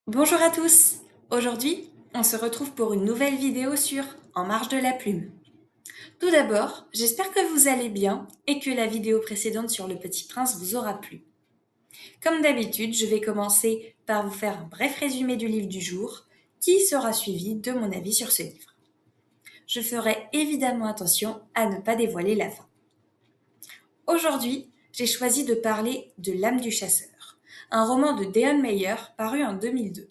Bonjour à tous! Aujourd'hui, on se retrouve pour une nouvelle vidéo sur En marge de la plume. Tout d'abord, j'espère que vous allez bien et que la vidéo précédente sur Le Petit Prince vous aura plu. Comme d'habitude, je vais commencer par vous faire un bref résumé du livre du jour qui sera suivi de mon avis sur ce livre. Je ferai évidemment attention à ne pas dévoiler la fin. Aujourd'hui, j'ai choisi de parler de L'âme du chasseur, un roman de Deon Meyer paru en 2002.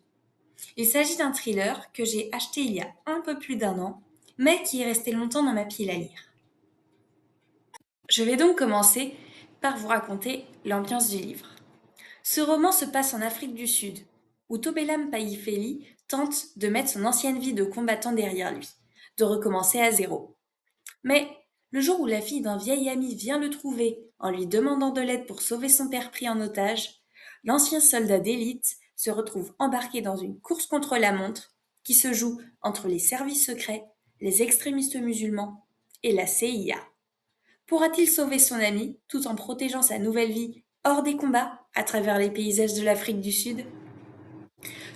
Il s'agit d'un thriller que j'ai acheté il y a un peu plus d'un an, mais qui est resté longtemps dans ma pile à lire. Je vais donc commencer par vous raconter l'ambiance du livre. Ce roman se passe en Afrique du Sud, où Tobelam Paifeli tente de mettre son ancienne vie de combattant derrière lui, de recommencer à zéro. Mais le jour où la fille d'un vieil ami vient le trouver en lui demandant de l'aide pour sauver son père pris en otage, l'ancien soldat d'élite se retrouve embarqué dans une course contre la montre qui se joue entre les services secrets, les extrémistes musulmans et la CIA. Pourra-t-il sauver son ami tout en protégeant sa nouvelle vie hors des combats à travers les paysages de l'Afrique du Sud?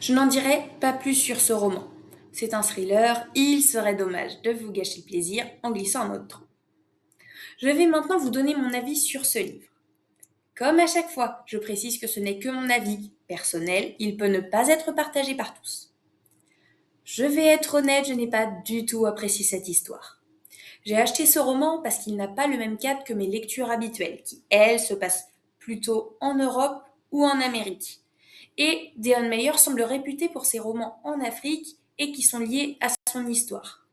Je n'en dirai pas plus sur ce roman. C'est un thriller, il serait dommage de vous gâcher le plaisir en glissant un mode trop. Je vais maintenant vous donner mon avis sur ce livre. Comme à chaque fois, je précise que ce n'est que mon avis personnel, il peut ne pas être partagé par tous. Je vais être honnête, je n'ai pas du tout apprécié cette histoire. J'ai acheté ce roman parce qu'il n'a pas le même cadre que mes lectures habituelles, qui, elles, se passent plutôt en Europe ou en Amérique. Et Deon Meyer semble réputé pour ses romans en Afrique et qui sont liés à son histoire.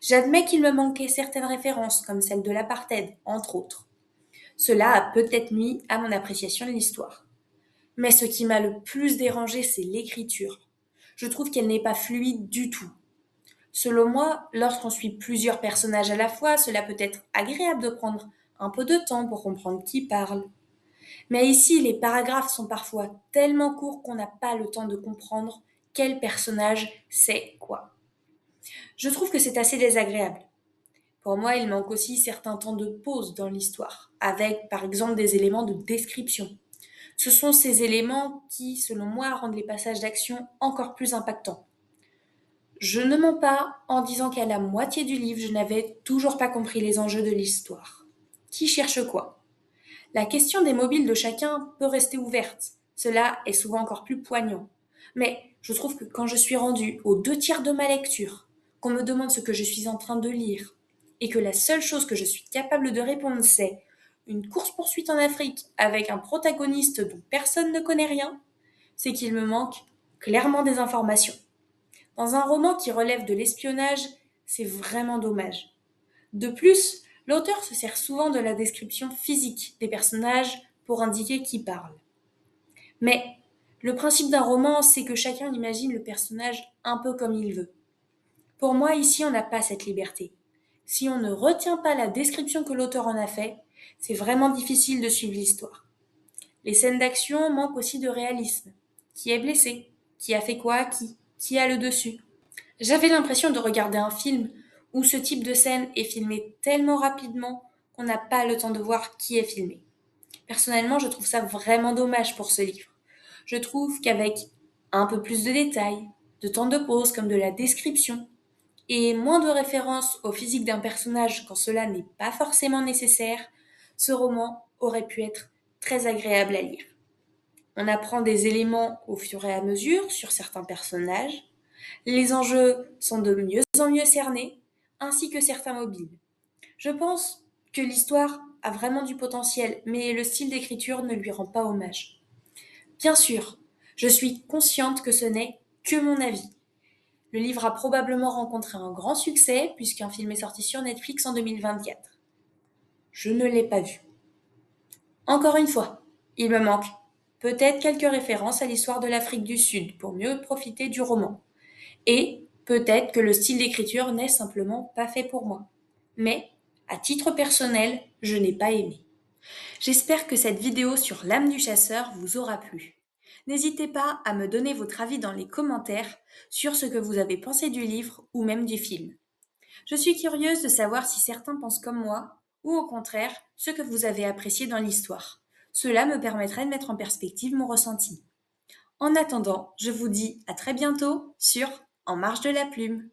J'admets qu'il me manquait certaines références, comme celle de l'apartheid, entre autres. Cela a peut-être nui à mon appréciation de l'histoire. Mais ce qui m'a le plus dérangé, c'est l'écriture. Je trouve qu'elle n'est pas fluide du tout. Selon moi, lorsqu'on suit plusieurs personnages à la fois, cela peut être agréable de prendre un peu de temps pour comprendre qui parle. Mais ici, les paragraphes sont parfois tellement courts qu'on n'a pas le temps de comprendre quel personnage c'est quoi. Je trouve que c'est assez désagréable. Pour moi, il manque aussi certains temps de pause dans l'histoire, avec par exemple des éléments de description. Ce sont ces éléments qui, selon moi, rendent les passages d'action encore plus impactants. Je ne mens pas en disant qu'à la moitié du livre, je n'avais toujours pas compris les enjeux de l'histoire. Qui cherche quoi? La question des mobiles de chacun peut rester ouverte. Cela est souvent encore plus poignant. Mais je trouve que quand je suis rendue aux 2 tiers de ma lecture, qu'on me demande ce que je suis en train de lire, et que la seule chose que je suis capable de répondre c'est une course-poursuite en Afrique avec un protagoniste dont personne ne connaît rien, c'est qu'il me manque clairement des informations. Dans un roman qui relève de l'espionnage, c'est vraiment dommage. De plus, l'auteur se sert souvent de la description physique des personnages pour indiquer qui parle. Mais le principe d'un roman, c'est que chacun imagine le personnage un peu comme il veut. Pour moi, ici, on n'a pas cette liberté. Si on ne retient pas la description que l'auteur en a fait, c'est vraiment difficile de suivre l'histoire. Les scènes d'action manquent aussi de réalisme. Qui est blessé? Qui a fait quoi à qui? Qui a le dessus? J'avais l'impression de regarder un film où ce type de scène est filmé tellement rapidement qu'on n'a pas le temps de voir qui est filmé. Personnellement, je trouve ça vraiment dommage pour ce livre. Je trouve qu'avec un peu plus de détails, de temps de pause comme de la description, et moins de références au physique d'un personnage quand cela n'est pas forcément nécessaire, ce roman aurait pu être très agréable à lire. On apprend des éléments au fur et à mesure sur certains personnages, les enjeux sont de mieux en mieux cernés, ainsi que certains mobiles. Je pense que l'histoire a vraiment du potentiel, mais le style d'écriture ne lui rend pas hommage. Bien sûr, je suis consciente que ce n'est que mon avis. Le livre a probablement rencontré un grand succès puisqu'un film est sorti sur Netflix en 2024. Je ne l'ai pas vu. Encore une fois, il me manque peut-être quelques références à l'histoire de l'Afrique du Sud pour mieux profiter du roman. Et peut-être que le style d'écriture n'est simplement pas fait pour moi. Mais, à titre personnel, je n'ai pas aimé. J'espère que cette vidéo sur l'âme du chasseur vous aura plu. N'hésitez pas à me donner votre avis dans les commentaires sur ce que vous avez pensé du livre ou même du film. Je suis curieuse de savoir si certains pensent comme moi ou au contraire ce que vous avez apprécié dans l'histoire. Cela me permettrait de mettre en perspective mon ressenti. En attendant, je vous dis à très bientôt sur En marge de la plume.